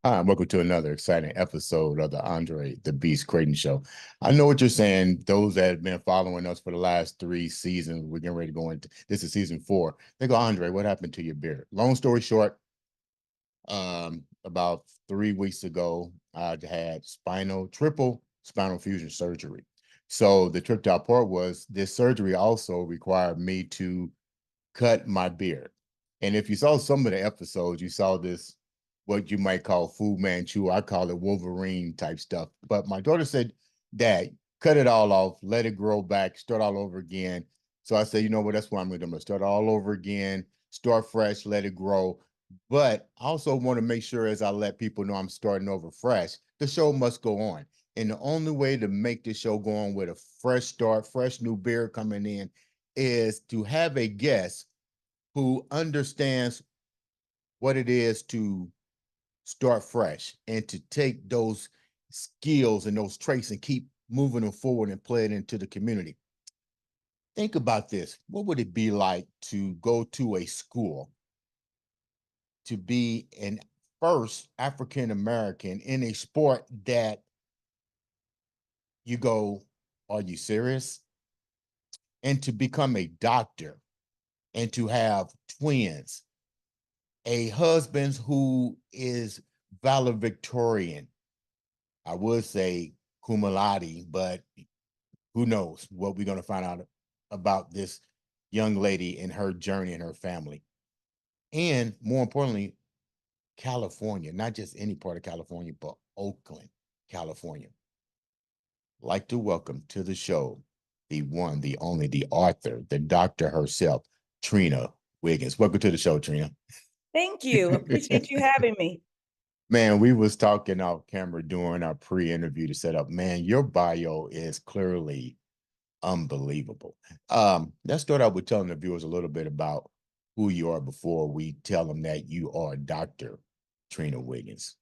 Hi, and welcome to another exciting episode of the Andre The Beast Crayton Show. I know what you're saying. Those that have been following us for the last 3 seasons, we're getting ready to go into this is season 4. They go, Andre, what happened to your beard? Long story short, about 3 weeks ago, I had triple spinal fusion surgery. So the trip to our part was this surgery also required me to cut my beard. And if you saw some of the episodes, you saw this, what you might call Fu Manchu. I call it Wolverine type stuff. But my daughter said, Dad, cut it all off, let it grow back, start all over again. So I said, you know what, that's what I'm going to do. I'm going to start all over again, start fresh, let it grow. But I also want to make sure as I let people know I'm starting over fresh, the show must go on. And the only way to make the show go on with a fresh start, fresh new beard coming in, is to have a guest who understands what it is to start fresh and to take those skills and those traits and keep moving them forward and play it into the community. Think about this. What would it be like to go to a school to be an first African American in a sport that you go, are you serious? And to become a doctor and to have twins, a husband who is valedictorian. I would say cum laude, but who knows what we're going to find out about this young lady and her journey and her family. And more importantly, California, not just any part of California, but Oakland, California. Like to welcome to the show the one, the only, the author, the doctor herself, Trina Wiggins. Welcome to the show, Trina. Thank you. Appreciate you having me. Man, we was talking off camera during our pre-interview to set up. Man, your bio is clearly unbelievable. Let's start out with telling the viewers a little bit about who you are before we tell them that you are Dr. Trina Wiggins.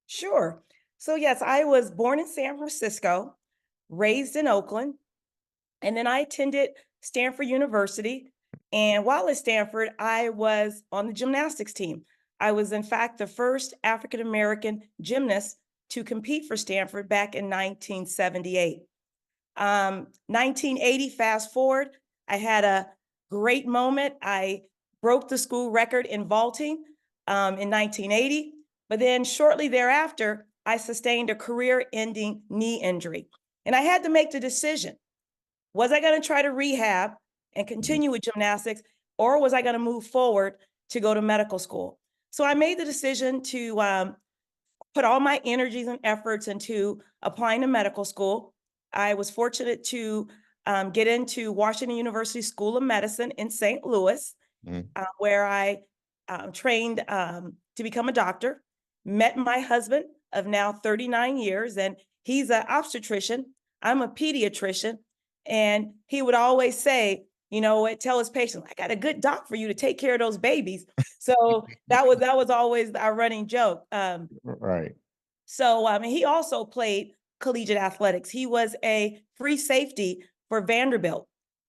Sure. So, yes, I was born in San Francisco, raised in Oakland, and then I attended Stanford University. And while at Stanford, I was on the gymnastics team. I was, in fact, the first African American gymnast to compete for Stanford back in 1978. 1980, fast forward, I had a great moment. I broke the school record in vaulting in 1980, but then shortly thereafter, I sustained a career-ending knee injury. And I had to make the decision. Was I going to try to rehab and Mhm. continue with gymnastics, or was I going to move forward to go to medical school? So I made the decision to put all my energies and efforts into applying to medical school. I was fortunate to get into Washington University School of Medicine in St. Louis, Mhm. where I trained to become a doctor. Met my husband of now 39 years, and he's an obstetrician. I'm a pediatrician. And he would always say, you know what, tell his patients, I got a good doc for you to take care of those babies. So that was always our running joke. Right. He also played collegiate athletics. He was a free safety for Vanderbilt.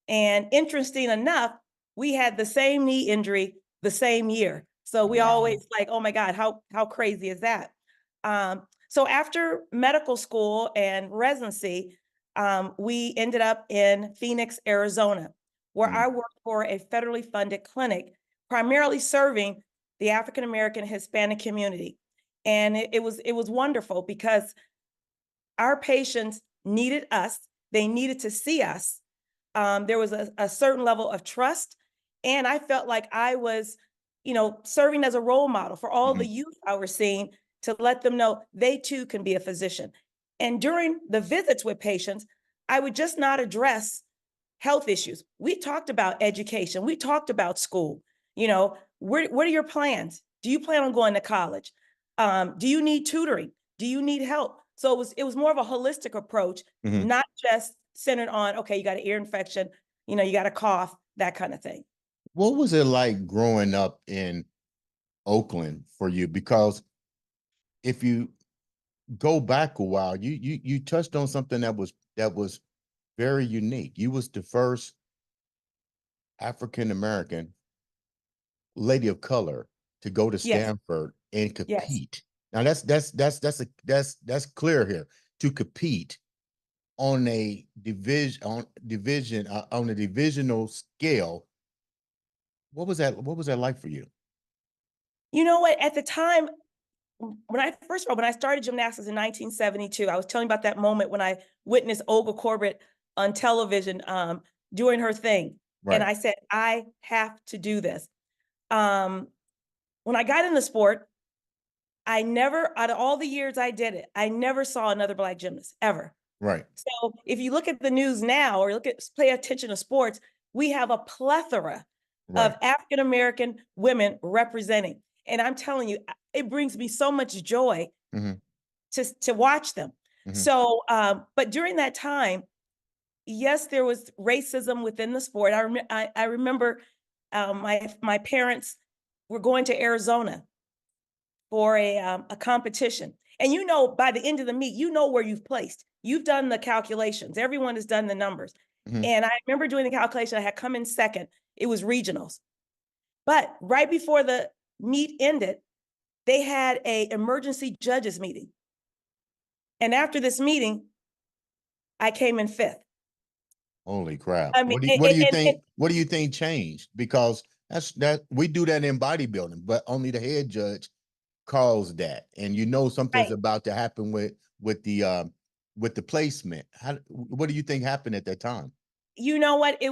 And interesting enough, we had the same knee injury the same year. So we Wow. always like, oh my God, how crazy is that? So after medical school and residency, we ended up in Phoenix, Arizona, where I Mhm. worked for a federally funded clinic, primarily serving the African American Hispanic community. And it was wonderful because our patients needed us. They needed to see us. There was a certain level of trust, and I felt like I was, serving as a role model for all the Mhm. youth I was seeing to let them know they too can be a physician. And during the visits with patients, I would just not address health issues. We talked about education. We talked about school. What are your plans? Do you plan on going to college? Do you need tutoring? Do you need help? So it was more of a holistic approach, Mhm. not just centered on, okay, you got an ear infection, you got a cough, that kind of thing. What was it like growing up in Oakland for you? Because if you go back a while, you touched on something that was very unique. You was the first African American lady of color to go to Yes, Stanford and yes, compete. Now that's clear here. To compete on a on a divisional scale, what was that like for you? You know what? At the time, when I first of all, when I started gymnastics in 1972, I was telling you about that moment when I witnessed Olga Corbett on television doing her thing. And Right. I said, I have to do this. Um, when I got in the sport, I never, out of all the years I did it, I never saw another Black gymnast ever. Right. So if you look at the news now or pay attention to sports, we have a plethora Right. of African American women representing. And I'm telling you, it brings me so much joy Hmm. to watch them. Hmm. So, but during that time, yes, there was racism within the sport. I remember my parents were going to Arizona for a competition, and you know, by the end of the meet, you know where you've placed. You've done the calculations. Everyone has done the numbers. Hmm. And I remember doing the calculation. I had come in second. It was regionals, but right before the meet ended, they had a emergency judges meeting. And after this meeting, I came in fifth. Holy crap. I mean, What do you think? What do you think changed? Because that we do that in bodybuilding, but only the head judge calls that. And you know something's right. about to happen with the placement. What do you think happened at that time? You know what? It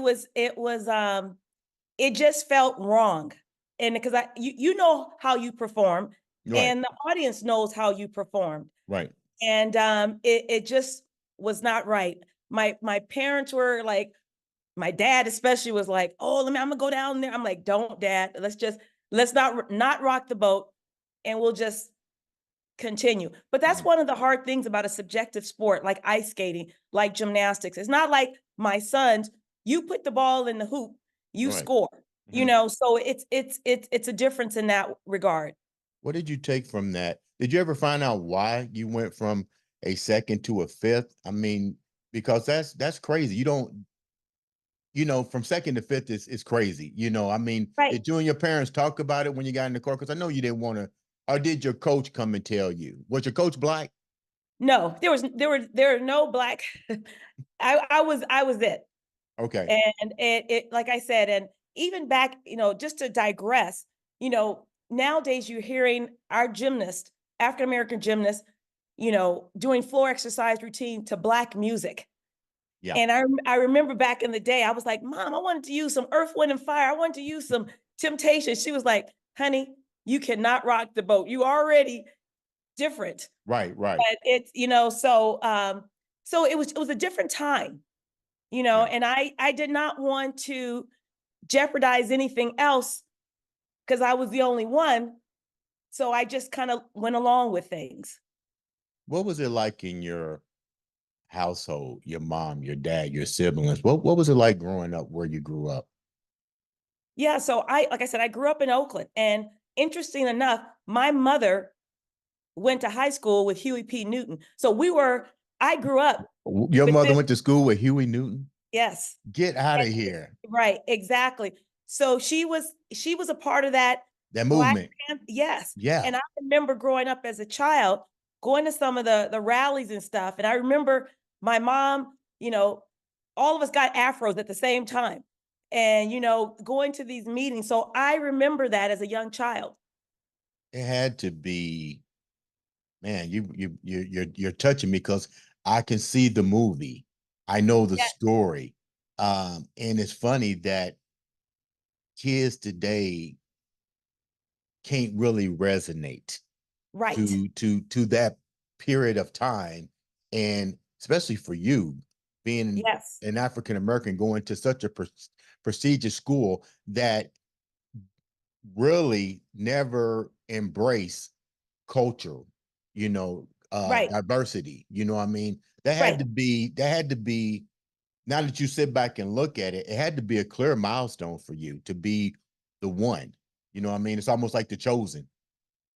just felt wrong. And because you know how you perform, Right. and the audience knows how you perform. Right. And it just was not right. My parents were like, my dad especially was like, "Oh, I'm gonna go down there." I'm like, "Don't, Dad. Let's not rock the boat, and we'll just continue." But that's Mhm. one of the hard things about a subjective sport like ice skating, like gymnastics. It's not like my sons. You put the ball in the hoop, you Right. score. You Mhm. know, so it's a difference in that regard. What did you take from that? Did you ever find out why you went from a second to a fifth? I mean, because that's crazy. You don't, from second to fifth is crazy. I mean, Right. did you and your parents talk about it when you got in the car? Because I know you didn't want to, or did your coach come and tell you? Was your coach Black? No, there are no black. I was it. Okay. And it like I said, and even back, just to digress, nowadays you're hearing our gymnasts, African American gymnasts, doing floor exercise routine to Black music. Yeah. And I remember back in the day, I was like, Mom, I wanted to use some Earth, Wind, and Fire. I wanted to use some Temptation. She was like, honey, you cannot rock the boat. You already different. Right. Right. But it's, so it was a different time, Yeah. and I did not want to jeopardize anything else because I was the only one. So I just kind of went along with things. What was it like in your household? Your mom, your dad, your siblings. What was it like growing up where you grew up? Yeah. So like I said, I grew up in Oakland. And interesting enough, my mother went to high school with Huey P. Newton. So I grew up Your mother within, went to school with Huey Newton? yes. Get out And of here. right, exactly. So she was a part of that That Black movement. yes. Yeah. And I remember growing up as a child, going to some of the rallies and stuff. And I remember my mom, all of us got afros at the same time. And going to these meetings. So I remember that as a young child. It had to be, man, you're touching me because I can see the movie. I know the Yeah, story. And it's funny that kids today can't really resonate right. to that period of time, and especially for you being Yes. an African American going to such a prestigious school that really never embrace culture, Right. diversity. I mean, that had to be now that you sit back and look at it, it had to be a clear milestone for you to be the one. You know what I mean? It's almost like the chosen.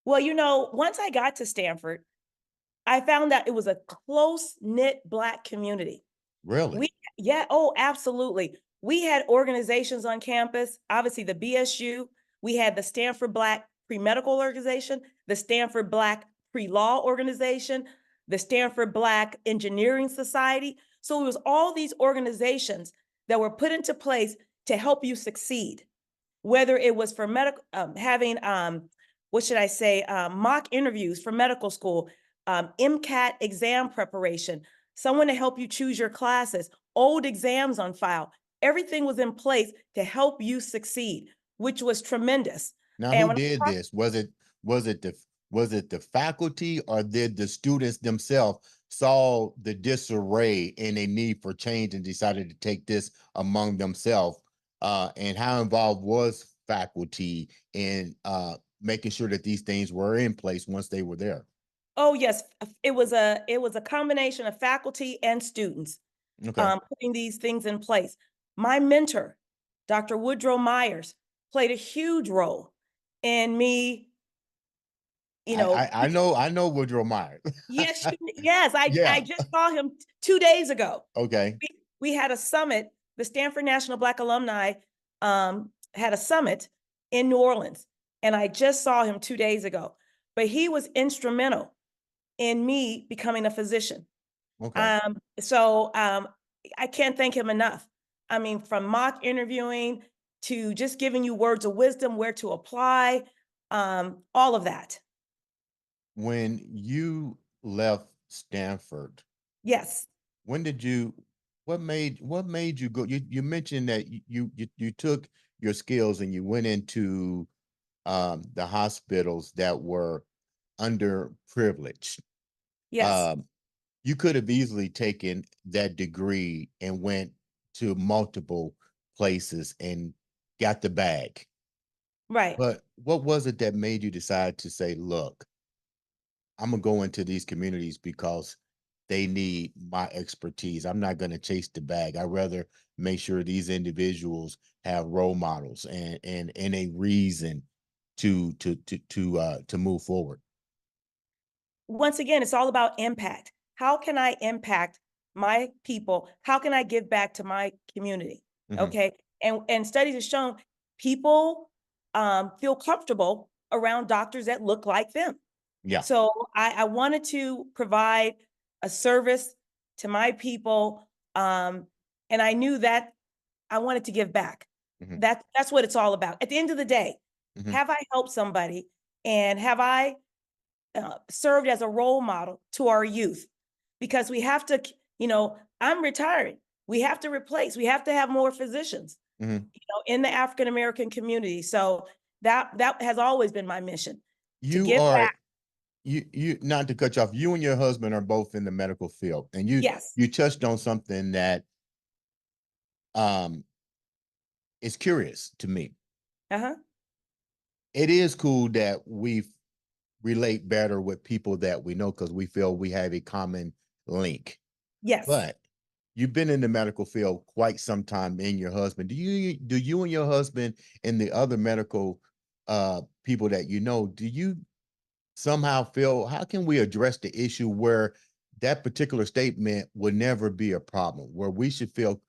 Well, once I got to Stanford, I found that it was a close knit Black community. We, Really? yeah, oh, absolutely. We had organizations on campus, obviously the BSU, we had the Stanford Black Pre-Medical Organization, the Stanford Black pre-law organization, the Stanford Black Engineering Society. So it was all these organizations that were put into place to help you succeed, whether it was for medical, having, what should I say, mock interviews for medical school, MCAT exam preparation, someone to help you choose your classes, old exams on file. Everything was in place to help you succeed, which was tremendous. Now, And who when did this? Was it the faculty, or did the students themselves saw the disarray and a need for change and decided to take this among themselves? And how involved was faculty in making sure that these things were in place once they were there? oh yes, it was a combination of faculty and students Okay. putting these things in place. My mentor, Dr. Woodrow Myers, played a huge role in me, you I, know. I I know I know Woodrow Myers. Yes, yes, I Yeah. just saw him 2 days ago. Okay. We had a summit. The Stanford National Black Alumni had a summit in New Orleans, and I just saw him 2 days ago. But he was instrumental in me becoming a physician. Okay. I can't thank him enough. I mean, from mock interviewing to just giving you words of wisdom, where to apply, all of that. When you left Stanford, Yes, when did you what made you go? You mentioned that you took your skills and you went into the hospitals that were underprivileged. yes, Um, you could have easily taken that degree and went to multiple places and got the bag. right. But what was it that made you decide to say, look, I'm gonna go into these communities because they need my expertise. I'm not gonna chase the bag. I'd rather make sure these individuals have role models and a reason to move forward. Once again, it's all about impact. How can I impact my people? How can I give back to my community? Mhm. Okay. And studies have shown people feel comfortable around doctors that look like them. Yeah. So I wanted to provide a service to my people. And I knew that I wanted to give back. Mhm. That's what it's all about. At the end of the day, Mhm. have I helped somebody, and have I served as a role model to our youth? Because we have to, I'm retiring. We have to replace, we have to have more physicians, Mhm. in the African American community. So that has always been my mission, to You give are back. you not to cut you off. You and your husband are both in the medical field, and you Yes. you touched on something that um is curious to me. Uh-huh. It is cool that we relate better with people that we know because we feel we have a common link. Yes. But you've been in the medical field quite some time in your husband. Do you and your husband and the other medical people that you know, do you somehow feel how can we address the issue where that particular statement would never be a problem, where we should feel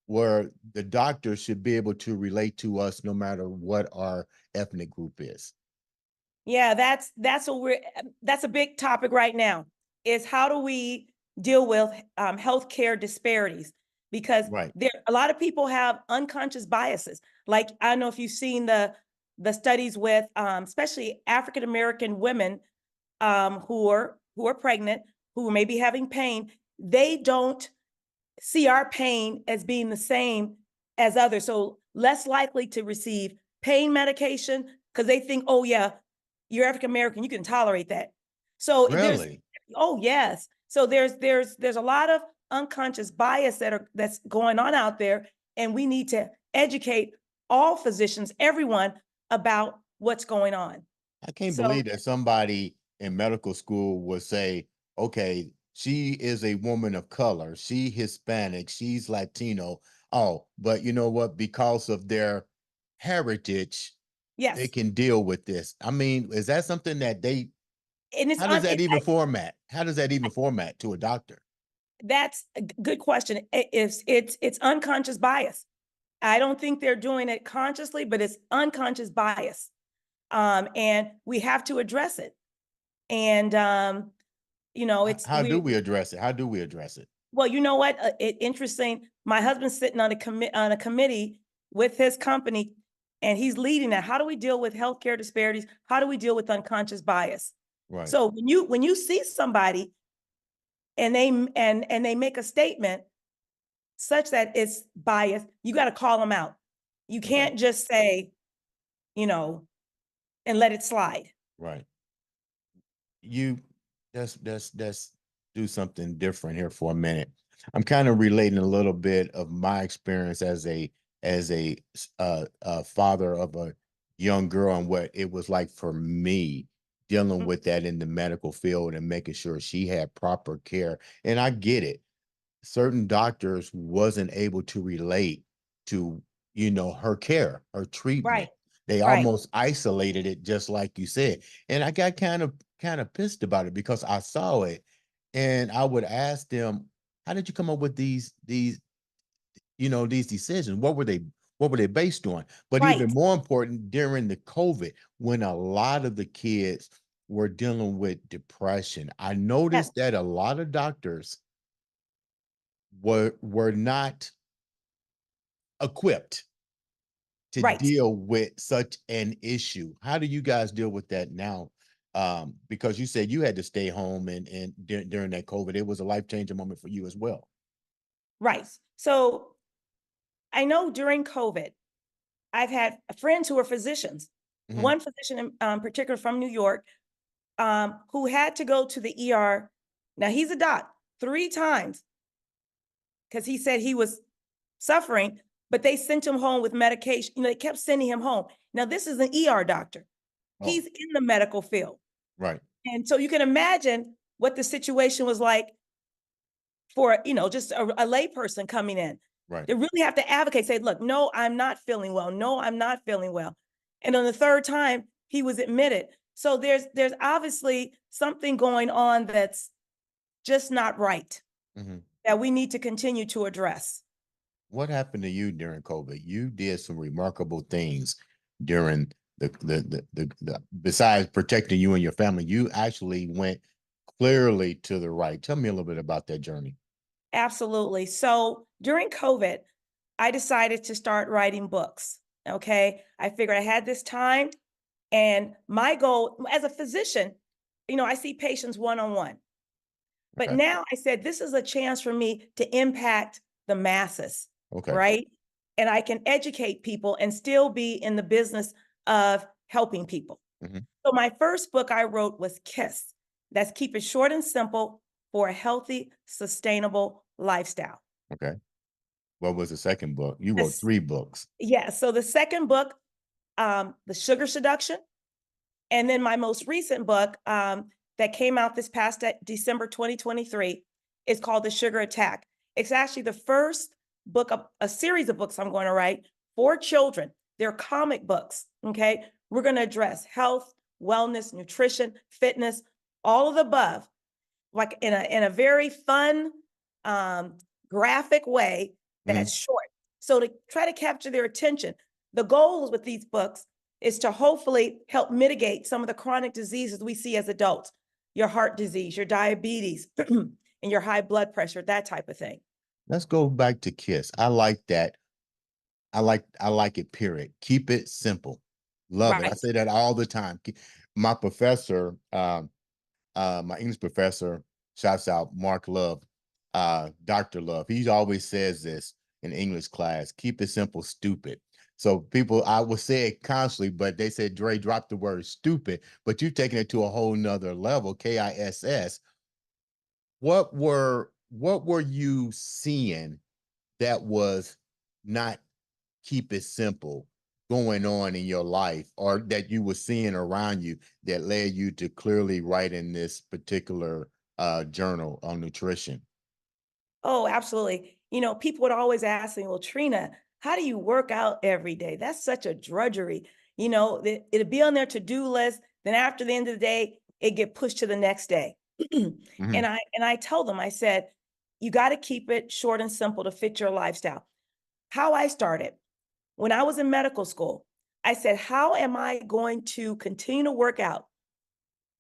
where the doctor should be able to relate to us no matter what our ethnic group is? Yeah, that's a big topic right now. Is how do we deal with healthcare disparities? Because Right. there a lot of people have unconscious biases. Like, I don't know if you've seen the studies with especially African American women who are pregnant, who may be having pain. They don't see our pain as being the same as others, so less likely to receive pain medication because they think, oh yeah, you're African American, you can tolerate that. So there's, Really? oh yes, so there's a lot of unconscious bias that's going on out there, and we need to educate all physicians, everyone, about what's going on. I can't So believe that somebody in medical school would say, okay, she is a woman of color, she Hispanic, she's Latino. Oh, but you know what? Because of their heritage, they yes, can deal with this. I mean, is that something that they, and how does that even format? How does that even format to a doctor? that's a good question. It's unconscious bias. I don't think they're doing it consciously, but it's unconscious bias. And we have to address it. And, How do we address it? How do we address it? well, you know what? Interesting. My husband's sitting on a committee with his company, and he's leading that. How do we deal with healthcare disparities? How do we deal with unconscious bias? Right. So when you see somebody and they make a statement such that it's biased, you got to call them out. You Okay. can't just say, and let it slide. Right. You let's do something different here for a minute. I'm kind of relating a little bit of my experience as a father of a young girl and what it was like for me dealing Mm. with that in the medical field and making sure she had proper care. And I get it. Certain doctors wasn't able to relate to, her care, her Right, treatment. They right, almost isolated it, just like you said. And I got kind of pissed about it because I saw it and I would ask them, how did you come up with these decisions? What were they based on? But even right, more important, during the COVID, when a lot of the kids were dealing with depression, I yes, noticed that a lot of doctors were not equipped to right. deal with such an issue. How do you guys deal with that now? Because you said you had to stay home and during that COVID, it was a life-changing moment for you as well. Right. So I know during COVID, I've had friends who are physicians. Mhm. One physician in particular from New York, who had to go to the ER. Now he's a doc 3 times because he said he was suffering, but they sent him home with medication. They kept sending him home. Now this is an ER doctor. Oh, He's in the medical field, right, and so you can imagine what the situation was like for just a layperson coming in. right. They really have to advocate, say, look, no, I'm not feeling well, no, I'm not feeling well. And on the third time he was admitted. So there's obviously something going on that's just not right, Mhm. that we need to continue to address. What happened to you during COVID? You did some remarkable things during the besides protecting you and your family, you actually went clearly to the right. Tell me a little bit about that journey. Absolutely. So during COVID, I decided to start writing books. Okay, I figured I had this time, and my goal as a physician, I see patients one on one. But Okay. now I said, this is a chance for me to impact the masses, Okay. right? And I can educate people and still be in the business of helping people. Mhm. So my first book I wrote was KISS. That's Keep It Short and Simple for a Healthy, Sustainable Lifestyle. Okay. What was the second book? You wrote This, 3 books. yeah. So the second book, The Sugar Seduction. And then my most recent book that came out this past December 2023 is called The Sugar Attack. It's actually the first book of a series of books I'm going to write for children. They're comic books. Okay. We're going to address health, wellness, nutrition, fitness, all of the above, like in a very fun, um, graphic way Mhm. that's short. So to try to capture their attention, the goals with these books is to hopefully help mitigate some of the chronic diseases we see as adults, your heart disease, your diabetes, and your high blood pressure, that type of thing. Let's go back to KISS. I like that. I like it, period. Keep it simple. Love it. I Right. say that all the time. My professor, my English professor, shouts out Mark Love, Dr. Love. He always says this in English class: keep it simple, stupid. So people, I would say it constantly, but they said, Dre, drop the word stupid, but you've taken it to a whole nother level, KISS. What were you seeing that was not keep it simple going on in your life or that you were seeing around you that led you to clearly write in this particular journal on nutrition? Oh, absolutely. People would always ask me, well, Trina, how do you work out every day? That's such a drudgery. It'll be on their to-do list. Then after the end of the day, it get pushed to the next day. Hmm. And I tell them, I said, you got to keep it short and simple to fit your lifestyle. How I started when I was in medical school, I said, how am I going to continue to work out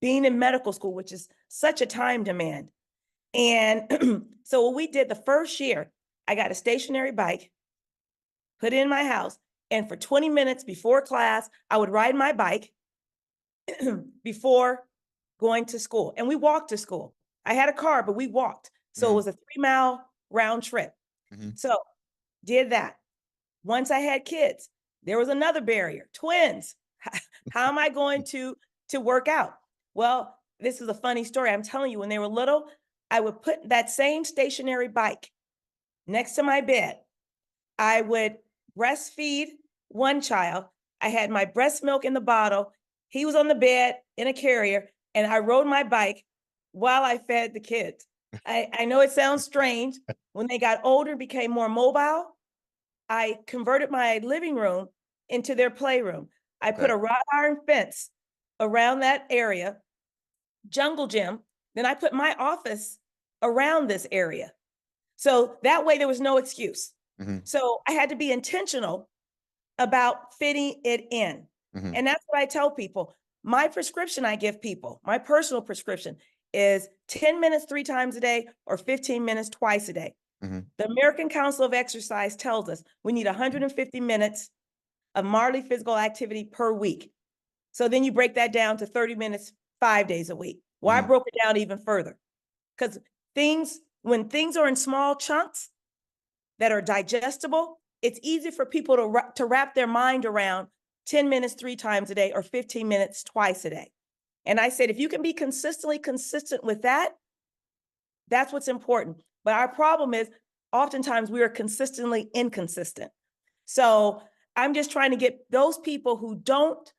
being in medical school, which is such a time demand. And so what we did the first year, I got a stationary bike, put it in my house, and for 20 minutes before class, I would ride my bike before going to school. And we walked to school. I had a car, but we walked. So it was a 3-mile round trip. So did that. Once I had kids, there was another barrier, twins. How am I going to work out? Well, this is a funny story. I'm telling you, when they were little, I would put that same stationary bike next to my bed. I would breastfeed one child. I had my breast milk in the bottle. He was on the bed in a carrier, and I rode my bike while I fed the kids. I know it sounds strange. When they got older, became more mobile, I converted my living room into their playroom. I put a wrought iron fence around that area, jungle gym. Then I put my office around this area. So that way there was no excuse. So I had to be intentional about fitting it in. And that's what I tell people. My prescription I give people, my personal prescription is 10 minutes 3 times a day or 15 minutes twice a day. The American Council of Exercise tells us we need 150 minutes of moderate physical activity per week. So then you break that down to 30 minutes 5 days a week. Well, I broke it down even further because when things are in small chunks that are digestible, it's easy for people to wrap their mind around 10 minutes 3 times a day or 15 minutes twice a day. And I said, if you can be consistently consistent with that, that's what's important. But our problem is oftentimes we are consistently inconsistent. So I'm just trying to get those people who don't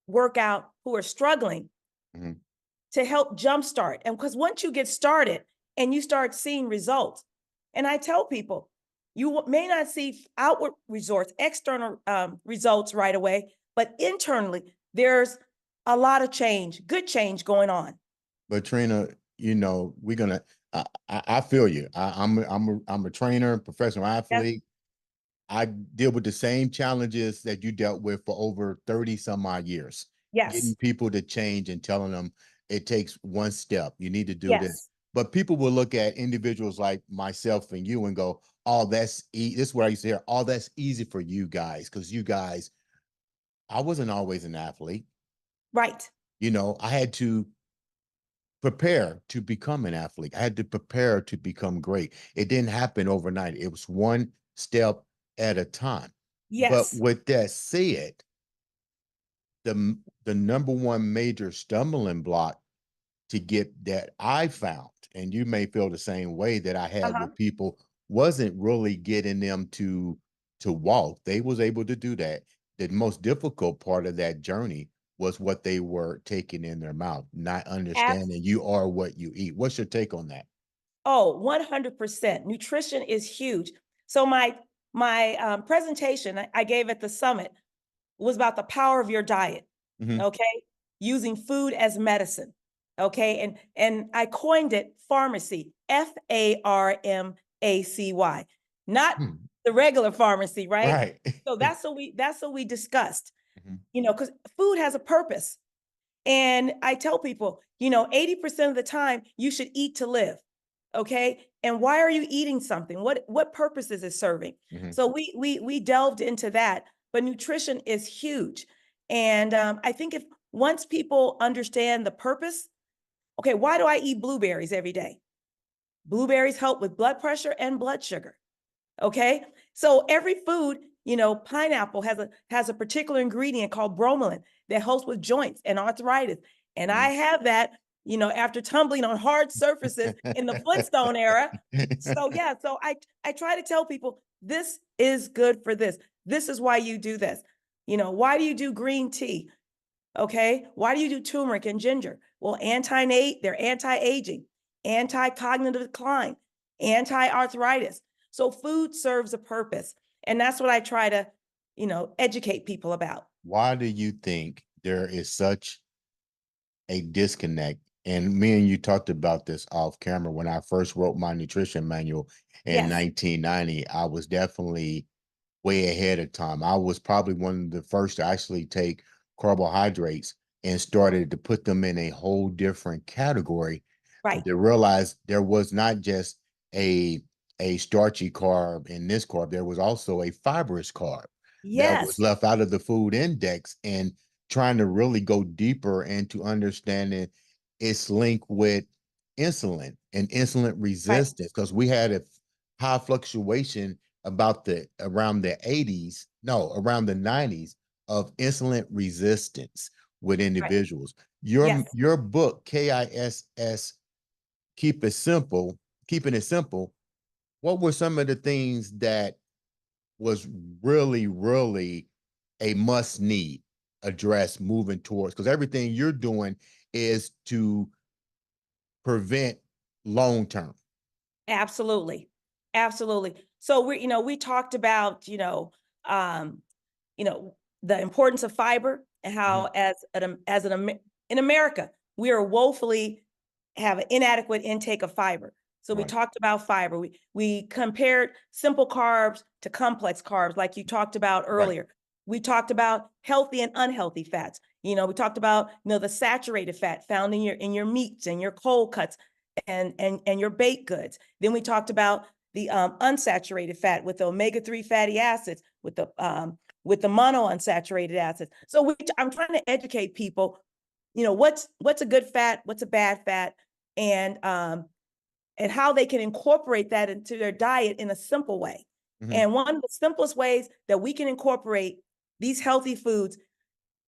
work out, who are struggling, to help jumpstart. And because once you get started and you start seeing results, and I tell people, you may not see outward results, external results right away, but internally, there's a lot of change, good change going on. But Trina, you know, we're gonna. I feel you. I'm a trainer, professional athlete. I deal with the same challenges that you dealt with for over 30 some odd years. Getting people to change and telling them it takes one step. You need to do this. But people will look at individuals like myself and you and go, oh, this is what I used to hear. Oh, that's easy for you guys. Because you guys, I wasn't always an athlete. Right. You know, I had to prepare to become an athlete. I had to prepare to become great. It didn't happen overnight. It was one step at a time. But with that said, the number one major stumbling block to get that I found, and you may feel the same way that I had with people, wasn't really getting them to walk. They was able to do that. The most difficult part of that journey was what they were taking in their mouth, not understanding you are what you eat. What's your take on that? Oh, 100%. Nutrition is huge. So my presentation I gave at the summit was about the power of your diet. Okay, using food as medicine. Okay, and I coined it pharmacy, FARMACY, not the regular pharmacy, right? Right. So that's what we discussed. You know, because food has a purpose. And I tell people, you know, 80% of the time you should eat to live. Okay. And why are you eating something? What purpose is it serving? So we delved into that, but nutrition is huge. And I think if once people understand the purpose, okay, why do I eat blueberries every day? Blueberries help with blood pressure and blood sugar. Okay. So every food, you know, pineapple has a particular ingredient called bromelain that helps with joints and arthritis. And I have that, you know, after tumbling on hard surfaces in the Flintstone era. So yeah, so I try to tell people this is good for this. This is why you do this. You know, why do you do green tea? Okay. Why do you do turmeric and ginger? Well, they're anti-aging, anti-cognitive decline, anti-arthritis. So food serves a purpose. And that's what I try to, you know, educate people about. Why do you think there is such a disconnect? And me and you talked about this off camera. When I first wrote my nutrition manual in 1990, I was definitely way ahead of time. I was probably one of the first to actually take carbohydrates and started to put them in a whole different category. Right. But they realized there was not just a starchy carb in this carb, there was also a fibrous carb that was Yes. left out of the food index, and trying to really go deeper into understanding its link with insulin and insulin Right. resistance, because we had a high fluctuation about the around the 80s, no, around the 90s of insulin resistance with Right. individuals. Yes. Your book, KISS, Keep It Simple, Keeping It Simple, what were some of the things that was really, really a must need address moving towards? Because everything you're doing is to prevent long term. Absolutely. Absolutely. So we talked about, um, the importance of fiber and how Mhm. in America, we are woefully have an inadequate intake of fiber. So we Right, talked about fiber. We compared simple carbs to complex carbs, like you talked about right, earlier. We talked about healthy and unhealthy fats. We talked about the saturated fat found in your meats and your cold cuts and your baked goods. Then we talked about the unsaturated fat with the omega-3 fatty acids, with the monounsaturated acids. So I'm trying to educate people, what's a good fat, what's a bad fat, and how they can incorporate that into their diet in a simple way. mhm, And one of the simplest ways that we can incorporate these healthy foods,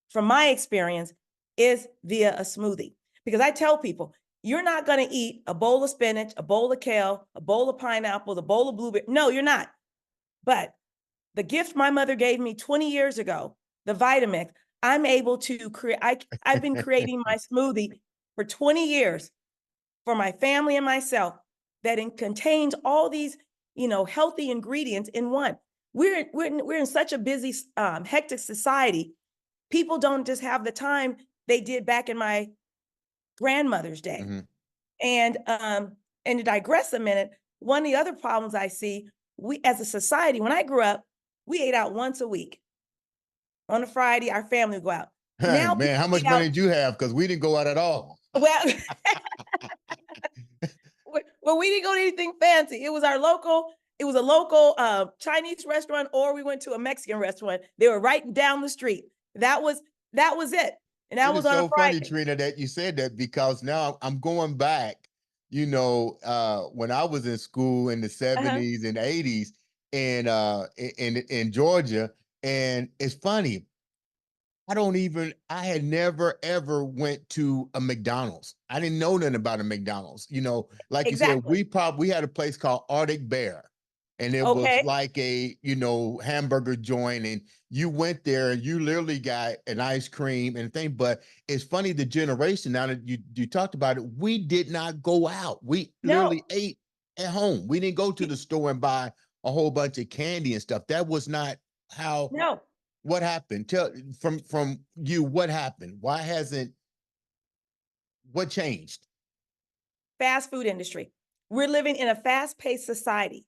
from my experience, is via a smoothie. Because I tell people, you're not going to eat a bowl of spinach, a bowl of kale, a bowl of pineapples, a bowl of blueberry. No, you're not. But the gift my mother gave me 20 years ago, the Vitamix, I'm able to create. I've been creating my smoothie for 20 years for my family and myself, that contains all these, healthy ingredients in one. We're in such a busy, hectic society. People don't just have the time they did back in my grandmother's day. mhm. And to digress a minute, one of the other problems I see, we as a society, when I grew up, we ate out once a week. On a Friday, our family would go out. Now Man, people how much eat out. money did you have? Because we didn't go out at all. Well, well, we didn't go to anything fancy. It was a local Chinese restaurant, or we went to a Mexican restaurant. They were right down the street. That was it. And that It was is on a so funny, Friday. Trina, that you said that, because now I'm going back, when I was in school in the Uh-huh. 70s and 80s, and in Georgia. And it's funny, I had never ever went to a McDonald's. I didn't know nothing about a McDonald's. Like you said, Exactly. we had a place called Arctic Bear, and it was Okay. like a, hamburger joint, and you went there and you literally got an ice cream and thing. But it's funny, the generation, now that you talked about it, we did not go out. We literally No. ate at home. We didn't go to the store and buy a whole bunch of candy and stuff. That was not how. No. What happened? Tell from you, what happened? Why hasn't what changed? Fast food industry. We're living in a fast-paced society.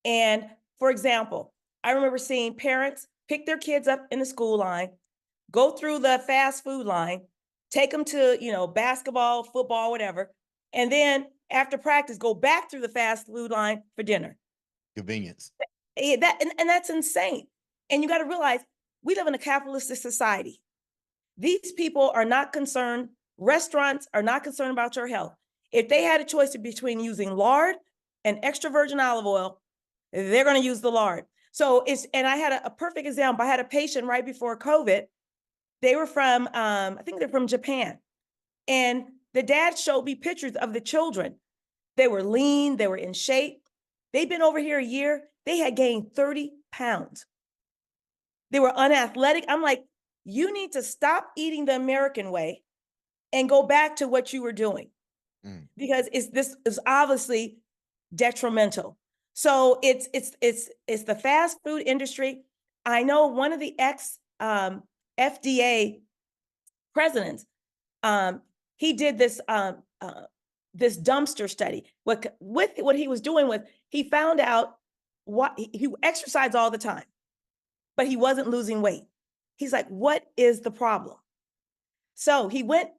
And for example, I remember seeing parents pick their kids up in the school line, go through the fast food line, take them to, basketball, football, whatever. And then after practice, go back through the fast food line for dinner. Convenience. And that's insane. And you got to realize, we live in a capitalistic society. These people are not concerned. Restaurants are not concerned about your health. If they had a choice between using lard and extra virgin olive oil, they're going to use the lard. And I had a perfect example. I had a patient right before COVID. They were from, I think they're from Japan. And the dad showed me pictures of the children. They were lean, they were in shape. They'd been over here a year. They had gained 30 pounds. They were unathletic. I'm like, you need to stop eating the American way and go back to what you were doing, Mm. because this is obviously detrimental. So it's the fast food industry. I know one of the ex FDA presidents. He did this dumpster study. What he was doing was, he found out what he exercised all the time, but he wasn't losing weight. He's like, what is the problem? So he went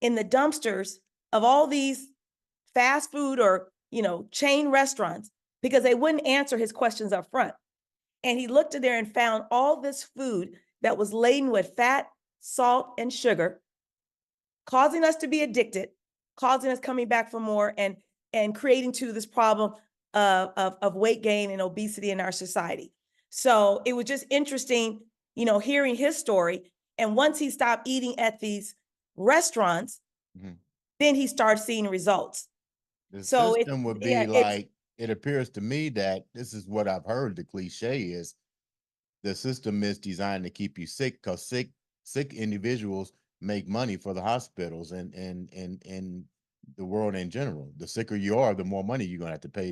in the dumpsters of all these fast food or, chain restaurants because they wouldn't answer his questions up front. And he looked in there and found all this food that was laden with fat, salt, and sugar, causing us to be addicted, causing us coming back for more, and creating to this problem of weight gain and obesity in our society. So it was just interesting, hearing his story. And once he stopped eating at these restaurants, then he started seeing results. The So it's, system would yeah, be like, it appears to me that this is what I've heard. The cliche is the system is designed to keep you sick, because sick individuals make money for the hospitals and the world in general. The sicker you are, the more money you're gonna have to pay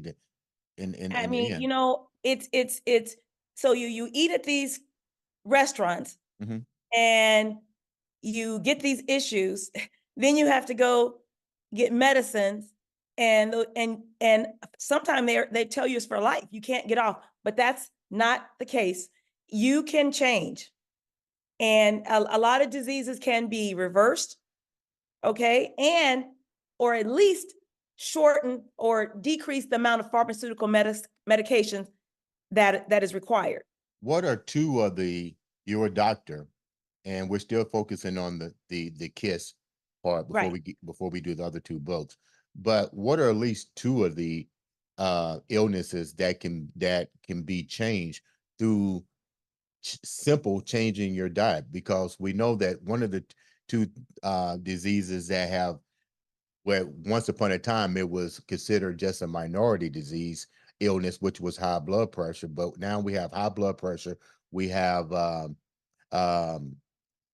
in the end. it's so you eat at these restaurants Mhm. and you get these issues, then you have to go get medicines, and sometimes they tell you it's for life. You can't get off, but that's not the case. You can change, and a lot of diseases can be reversed, okay, and or at least shorten or decrease the amount of pharmaceutical medications that is required. What are two of the you're a doctor, and we're still focusing on the KISS part before Right. before we do the other two books. But what are at least two of the illnesses that can be changed through simple changing your diet? Because we know that one of the two diseases that have, where once upon a time it was considered just a minority disease illness, which was high blood pressure, but now we have high blood pressure, we have um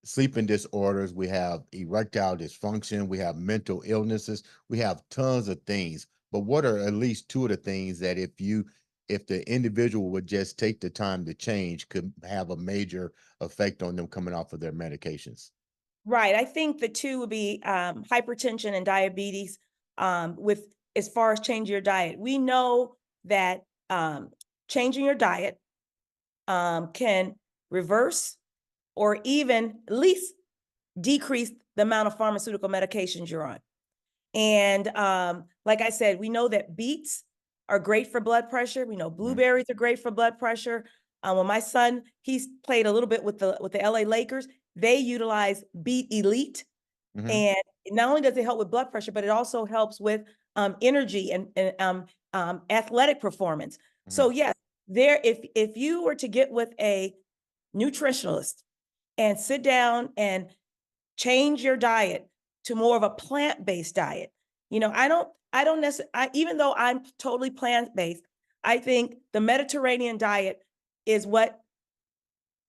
sleeping disorders, we have erectile dysfunction, we have mental illnesses, we have tons of things. But what are at least two of the things that if the individual would just take the time to change, could have a major effect on them coming off of their medications? Right. I think the two would be hypertension and diabetes. With as far as changing your diet, we know that changing your diet can reverse or even at least decrease the amount of pharmaceutical medications you're on. And like I said, we know that beets are great for blood pressure. We know blueberries are great for blood pressure. When my son, he's played a little bit with the LA Lakers, they utilize Beet Elite. Hmm. And not only does it help with blood pressure, but it also helps with energy and athletic performance. Hmm. So yes, if you were to get with a nutritionalist and sit down and change your diet to more of a plant-based diet. I don't necessarily, even though I'm totally plant-based, I think the Mediterranean diet is what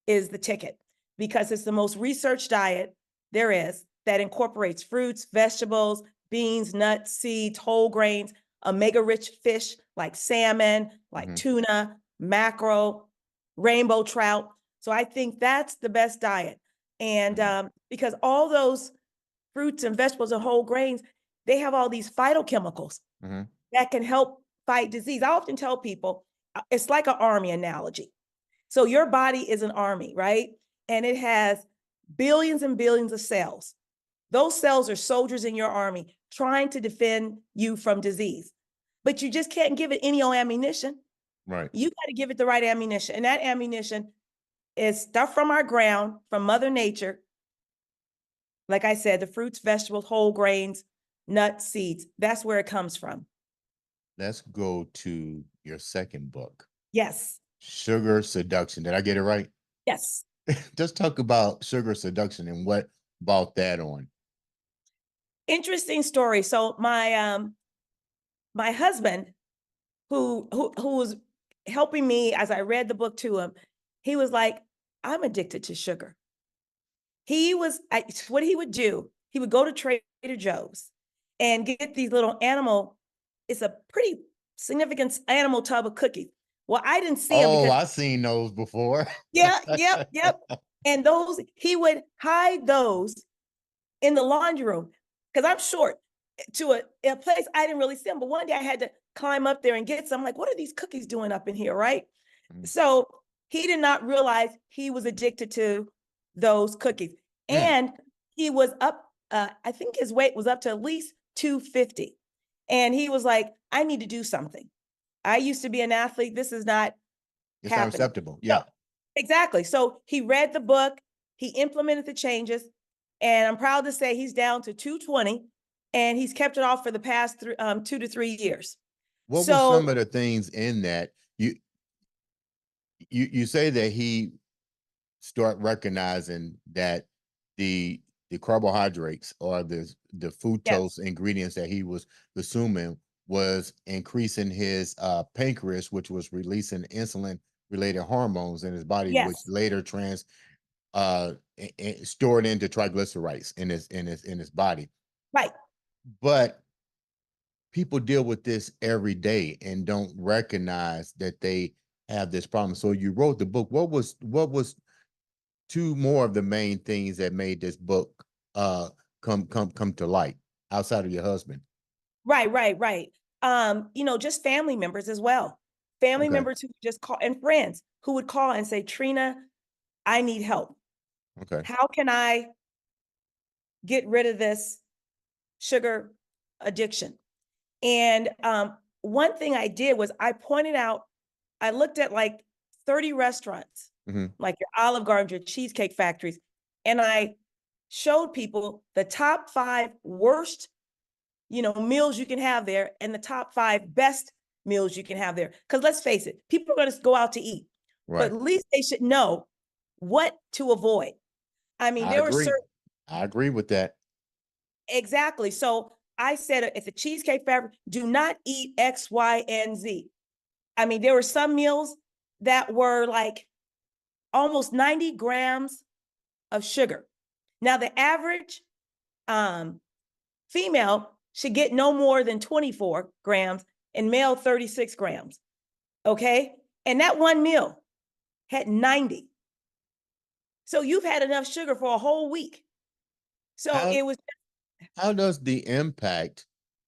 is the ticket, because it's the most researched diet there is, that incorporates fruits, vegetables, beans, nuts, seeds, whole grains, omega-rich fish like salmon, like Hmm. tuna, mackerel, rainbow trout. So I think that's the best diet. And Hmm. because all those fruits and vegetables and whole grains, they have all these phytochemicals Hmm. that can help fight disease. I often tell people it's like an army analogy. So your body is an army, right? And it has billions and billions of cells. Those cells are soldiers in your army trying to defend you from disease. But you just can't give it any old ammunition. Right. You got to give it the right ammunition. And that ammunition is stuff from our ground, from Mother Nature. Like I said, the fruits, vegetables, whole grains, nuts, seeds. That's where it comes from. Let's go to your second book, Yes. Sugar Seduction. Did I get it right? Yes. Just talk about sugar seduction and what brought that on. Interesting story. So my husband, who was helping me as I read the book to him, he was like, I'm addicted to sugar. What he would do, he would go to Trader Joe's and get these little animal, it's a pretty significant animal tub of cookies. Well, I didn't see them Oh, because, I've seen those before. yeah, yep, yep. And those, he would hide those in the laundry room because I'm short to a place I didn't really see them. But one day I had to climb up there and get some. I'm like, what are these cookies doing up in here, right? Mm. So he did not realize he was addicted to those cookies. Mm. And he was up, I think his weight was up to at least 250. And he was like, I need to do something. I used to be an athlete. This is not It's not happening. acceptable. So, Yeah. exactly. So he read the book, he implemented the changes, and I'm proud to say he's down to 220, and he's kept it off for the past 2 to 3 years. What was some So of the things in that you say that he start recognizing that the carbohydrates or the yes, fructose ingredients that he was consuming was increasing his pancreas, which was releasing insulin related hormones in his body, which yes, later stored into triglycerides in his body. right. But people deal with this every day and don't recognize that they have this problem. So you wrote the book. What was two more of the main things that made this book come to light outside of your husband? Right. Just family members as well. Family Okay. members who just call, and friends who would call and say, Trina, I need help. Okay. How can I get rid of this sugar addiction? And one thing I did was I looked at like 30 restaurants, Hmm. like your Olive Garden, your Cheesecake Factories, and I showed people the top 5 worst, meals you can have there and the top 5 best meals you can have there. Because let's face it, people are going to go out to eat, but Right. at least they should know what to avoid. I mean, I there were agree. certain, I agree with that. exactly. So I said at the Cheesecake Factory, do not eat X, Y, and Z. I mean, there were some meals that were like almost 90 grams of sugar. Now, the average female should get no more than 24 grams and male 36 grams. Okay. And that one meal had 90. So you've had enough sugar for a whole week. So How it was how does the impact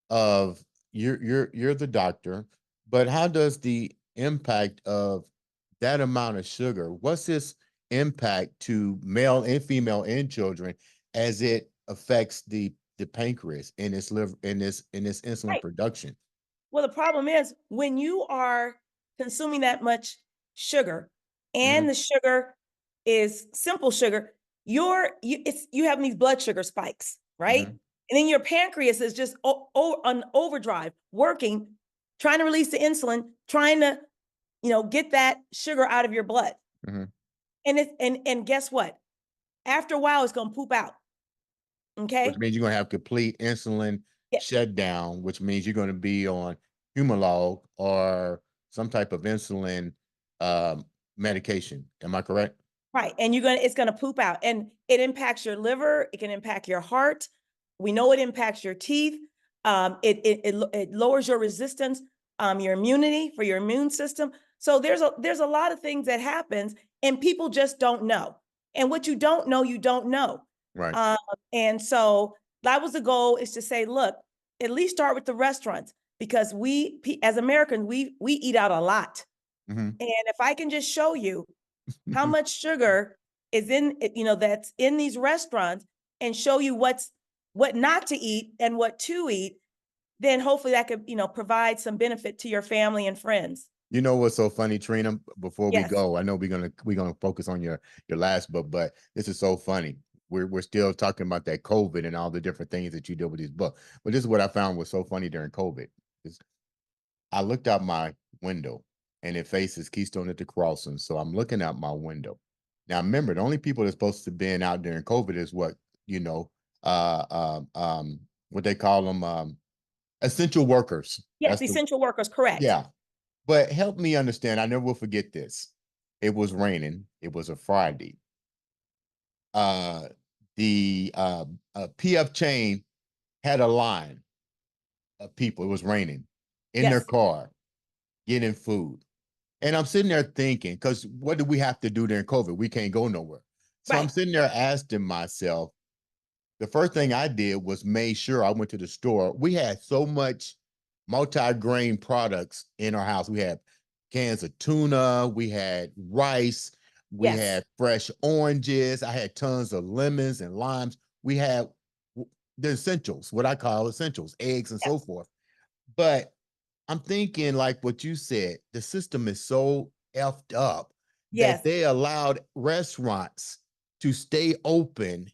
of you're the doctor, but how does the impact of that amount of sugar, what's this impact to male and female and children as it affects the pancreas in its liver in its insulin right. production? Well, the problem is when you are consuming that much sugar Hmm. and the sugar is simple sugar, you have these blood sugar spikes, right? Hmm. And then your pancreas is just on overdrive, working, trying to release the insulin, trying to, get that sugar out of your blood. Hmm. And guess what? After a while, it's gonna poop out. Which Okay. means you're going to have complete insulin Yeah, shutdown, which means you're going to be on Humalog or some type of insulin um, medication. Am I correct? right. And it's gonna poop out. And it impacts your liver, it can impact your heart. We know it impacts your teeth. It lowers your resistance, your immunity for your immune system. So there's a lot of things that happens, and people just don't know. And what you don't know, you don't know. Right. Um, and so that was the goal, is to say, look, at least start with the restaurants, because as Americans, we eat out a lot. Hmm. And if I can just show you how much sugar is in it, that's in these restaurants, and show you what not to eat and what to eat, then hopefully that could, provide some benefit to your family and friends. You know what's so funny, Trina? Before we Yes. go, I know we're gonna focus on your last book, but this is so funny. We're still talking about that COVID and all the different things that you did with these books. But this is what I found was so funny during COVID. Is I looked out my window and it faces Keystone at the Crossing. So I'm looking out my window. Now remember, the only people that's supposed to be out during COVID is what, you know, what they call them, essential workers. Yes, essential workers, correct. Yeah. But help me understand, I never will forget this. It was raining. It was a Friday. Uh the PF chain had a line of people. It was raining in their Yes. car getting food. And I'm sitting there thinking, because what do we have to do during COVID? We can't go nowhere. So I'm Right. sitting there asking myself, the first thing I did was made sure I went to the store. We had so much multi-grain products in our house. We had cans of tuna, we had rice, we Yes. had fresh oranges, I had tons of lemons and limes. we have the essentials, what I call essentials, eggs and Yeah. so forth. But I'm thinking, like what you said, the system is so effed up that Yes. they allowed restaurants to stay open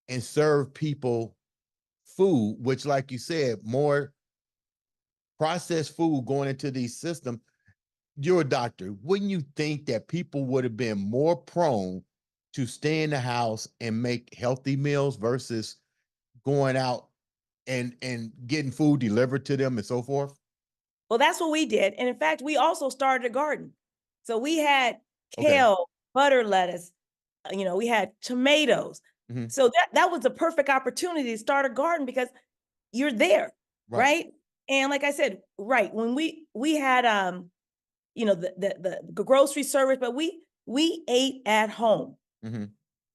and serve people food, which, like you said, more processed food going into these systems. You're a doctor. Wouldn't you think that people would have been more prone to stay in the house and make healthy meals versus going out and getting food delivered to them and so forth? Well, that's what we did. And in fact, we also started a garden. So we had Okay. kale, butter lettuce, we had tomatoes. Mhm. So that was a perfect opportunity to start a garden because you're there, Right. right? And like I said, right, when we had the grocery service, but we ate at home. Mhm.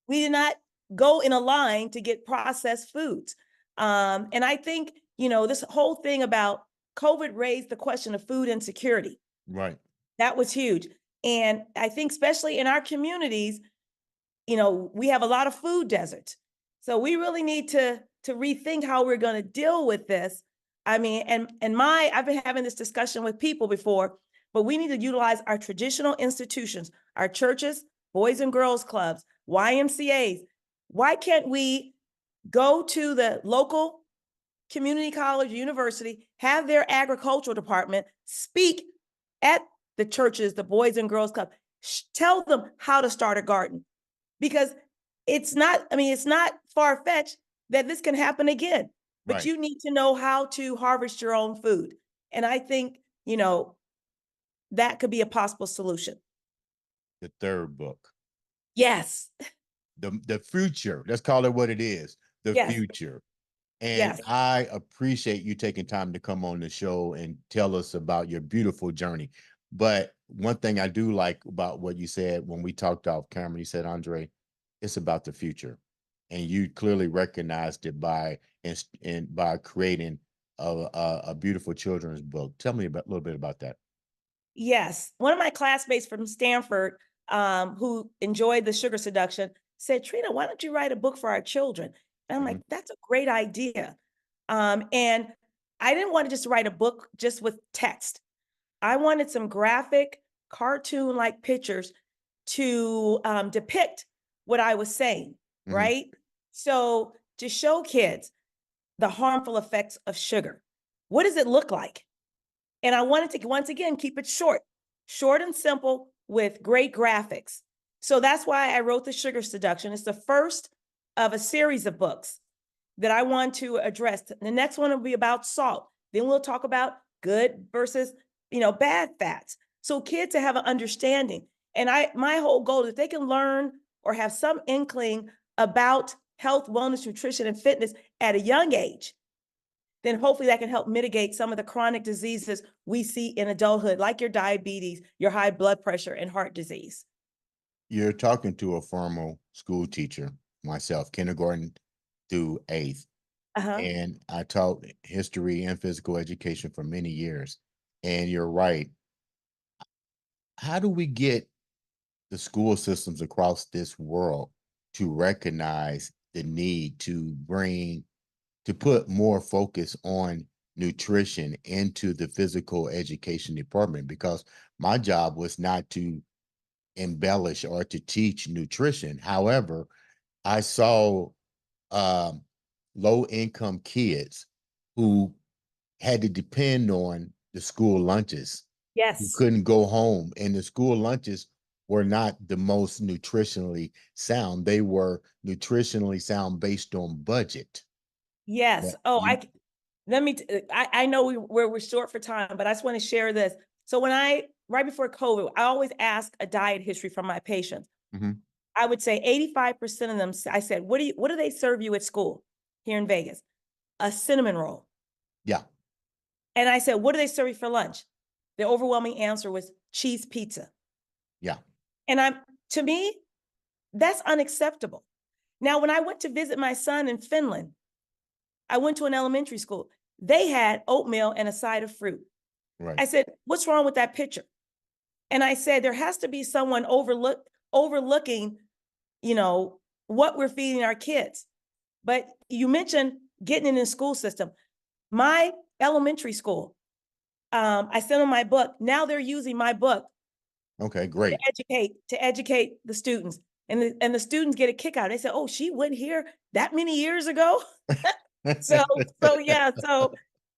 We did not go in a line to get processed foods. And I think, this whole thing about COVID raised the question of food insecurity. Right. That was huge. And I think, especially in our communities, we have a lot of food deserts. So we really need to rethink how we're going to deal with this. I mean, I've been having this discussion with people before, but we need to utilize our traditional institutions, our churches, boys and girls clubs, YMCAs. Why can't we go to the local community college, university, have their agricultural department speak at the churches, the boys and girls club, tell them how to start a garden? Because it's not far-fetched that this can happen again, but Right. you need to know how to harvest your own food. And I think, that could be a possible solution. The third book. Yes, The future. Let's call it what it is. The yes, future. And yes. I appreciate you taking time to come on the show and tell us about your beautiful journey. But one thing I do like about what you said when we talked off camera, you said, Andre, it's about the future. And you clearly recognized it by creating a beautiful children's book. Tell me about a little bit about that. Yes. One of my classmates from Stanford, who enjoyed the sugar seduction, said, Trina, why don't you write a book for our children? And I'm like, Mhm. that's a great idea. And I didn't want to just write a book just with text. I wanted some graphic, cartoon like pictures to depict what I was saying, Mhm. right? So to show kids the harmful effects of sugar. What does it look like? And I wanted to, once again, keep it short and simple with great graphics. So that's why I wrote The Sugar Seduction. It's the first of a series of books that I want to address. The next one will be about salt. Then we'll talk about good versus, bad fats. So kids to have an understanding. And my whole goal is if they can learn or have some inkling about health, wellness, nutrition, and fitness at a young age, then hopefully that can help mitigate some of the chronic diseases we see in adulthood, like your diabetes, your high blood pressure, and heart disease. You're talking to a formal school teacher, myself, kindergarten through eighth. Uh-huh. And I taught history and physical education for many years. And you're right. How do we get the school systems across this world to recognize the need to put more focus on nutrition into the physical education department? Because my job was not to embellish or to teach nutrition. However, I saw um, low income kids who had to depend on the school lunches, who Yes. couldn't go home, and the school lunches were not the most nutritionally sound. They were nutritionally sound based on budget. Yes. But Oh, you I know we're short for time, but I just want to share this. So right before COVID, I always ask a diet history from my patients. Mhm. I would say 85% of them, I said, what do they serve you at school here in Vegas? A cinnamon roll. Yeah, And I said, what do they serve you for lunch? The overwhelming answer was cheese pizza. yeah, And to me, that's unacceptable. Now, when I went to visit my son in Finland, I went to an elementary school. They had oatmeal and a side of fruit. right. I said, what's wrong with that picture? And I said, there has to be someone overlooking, what we're feeding our kids. But you mentioned getting in the school system. My elementary school, I sent them my book. Now they're using my book Okay, great. to educate the students. And the students get a kick out. They say, "Oh, she went here that many years ago." So yeah,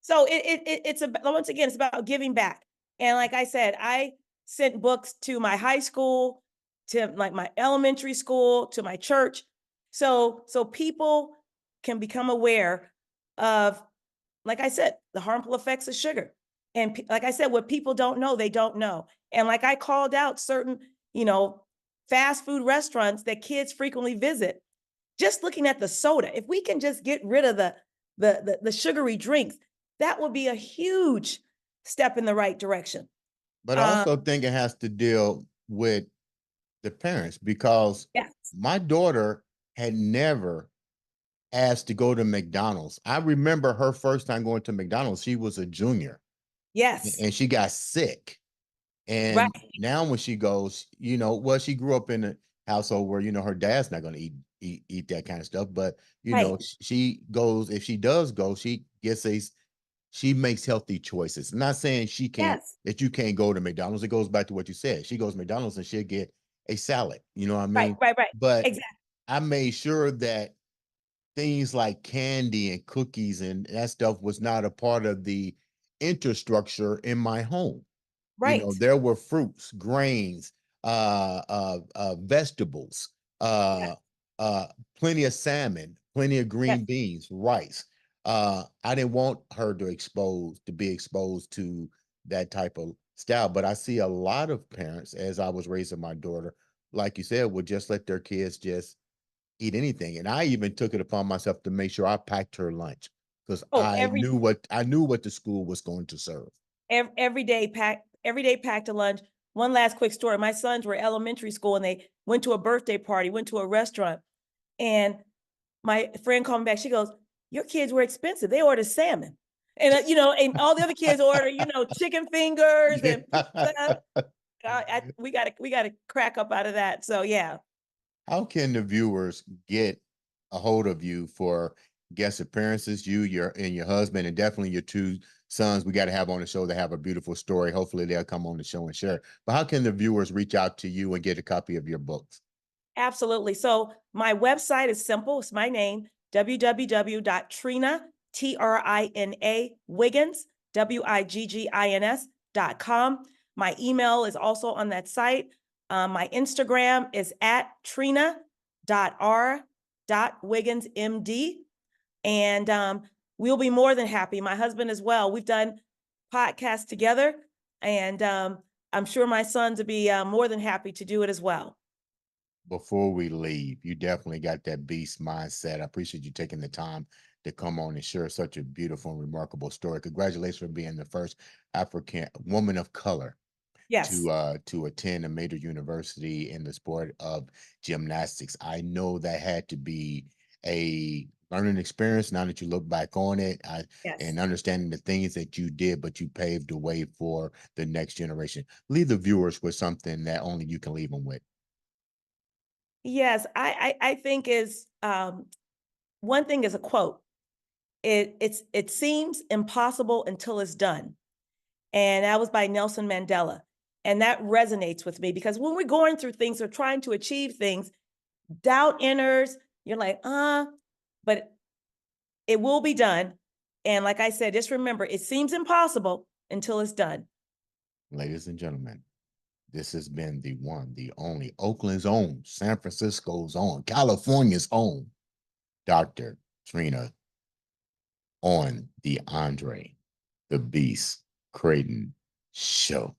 it's about, once again, it's about giving back. And like I said, I sent books to my high school, to like my elementary school, to my church. So people can become aware of, like I said, the harmful effects of sugar. And like I said, what people don't know, they don't know. And like I called out certain, fast food restaurants that kids frequently visit. Just looking at the soda, if we can just get rid of the sugary drinks, that would be a huge step in the right direction. But I Um, also think it has to deal with the parents, because yes, my daughter had never asked to go to McDonald's. I remember her first time going to McDonald's, she was a junior yes, and she got sick. right, And now when she goes, well, she grew up in a household where, her dad's not going to eat that kind of stuff. But, right, she goes, if she does go, she makes healthy choices. I'm not saying yes, that you can't go to McDonald's. It goes back to what you said. She goes to McDonald's and she'll get a salad. You know what I right, mean? right, right. But Exactly. I made sure that things like candy and cookies and that stuff was not a part of the infrastructure in my home. Right. There were fruits, grains, vegetables, Yes, uh, plenty of salmon, plenty of yes. green beans, rice. I didn't want her to be exposed to that type of style. But I see a lot of parents, as I was raising my daughter, like you said, would just let their kids just eat anything. And I even took it upon myself to make sure I packed her lunch, because Oh, I knew what the school was going to serve. every day packed a lunch. One last quick story. My sons were elementary school and they went to a birthday party, went to a restaurant, and my friend called me back. She goes, "Your kids were expensive. They ordered salmon." And and all the other kids order, chicken fingers and Yeah. pizza. We gotta crack up out of that. So yeah. How can the viewers get a hold of you for guest appearances? Your husband, and definitely your two sons. We got to have on the show. They have a beautiful story. Hopefully, they'll come on the show and share. But how can the viewers reach out to you and get a copy of your books? Absolutely. So my website is simple. It's my name, www.trina, Trina Wiggins, Wiggins.com. My email is also on that site. My Instagram is at trina.r.wigginsmd. And we'll be more than happy. My husband as well. We've done podcasts together, and I'm sure my sons will be more than happy to do it as well. Before we leave, you definitely got that beast mindset. I appreciate you taking the time to come on and share such a beautiful and remarkable story. Congratulations for being the first African woman of color Yes. to attend a major university in the sport of gymnastics. I know that had to be a learning experience now that you look back on it, Yes. and understanding the things that you did, but you paved the way for the next generation. Leave the viewers with something that only you can leave them with. Yes, I think is one thing is a quote. It seems impossible until it's done, and that was by Nelson Mandela, and that resonates with me because when we're going through things or trying to achieve things, doubt enters. You're like, but it will be done. And like I said, just remember, it seems impossible until it's done. Ladies and gentlemen, this has been the one, the only, Oakland's own, San Francisco's own, California's own, Dr. Trina, on the Andre the Beast Crayton show.